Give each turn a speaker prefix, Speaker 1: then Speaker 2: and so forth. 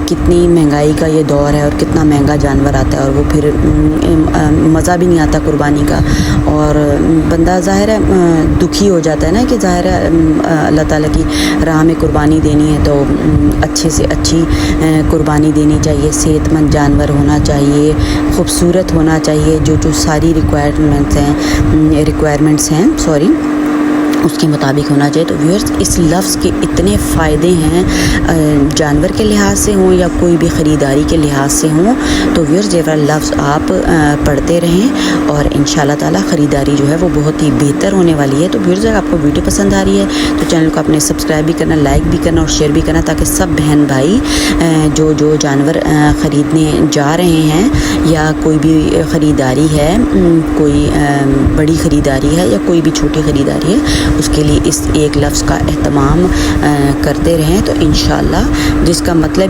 Speaker 1: کتنی مہنگائی کا یہ دور ہے اور کتنا مہنگا جانور آتا ہے، اور وہ پھر مزہ بھی نہیں آتا قربانی کا، اور بندہ ظاہر ہے دکھی ہو جاتا ہے نا کہ ظاہر ہے اللہ تعالیٰ کی راہ میں قربانی دینی ہے تو اچھے سے اچھی قربانی دینی چاہیے، صحت مند جانور ہونا چاہیے، خوبصورت ہونا چاہیے، جو ساری ریکوائرمنٹس ہیں اس کے مطابق ہونا چاہیے۔ تو ویورز اس لفظ کے اتنے فائدے ہیں، جانور کے لحاظ سے ہوں یا کوئی بھی خریداری کے لحاظ سے ہوں، تو ویورز یہ والا لفظ آپ پڑھتے رہیں اور انشاءاللہ تعالیٰ خریداری جو ہے وہ بہت ہی بہتر ہونے والی ہے۔ تو ویورز اگر آپ کو ویڈیو پسند آ رہی ہے تو چینل کو اپنے سبسکرائب بھی کرنا، لائک بھی کرنا اور شیئر بھی کرنا، تاکہ سب بہن بھائی جو جانور خریدنے جا رہے ہیں یا کوئی بھی خریداری ہے، کوئی بڑی خریداری ہے یا کوئی بھی چھوٹی خریداری ہے، اس کے لیے اس ایک لفظ کا اہتمام کرتے رہیں، تو انشاءاللہ جس کا مطلب یہ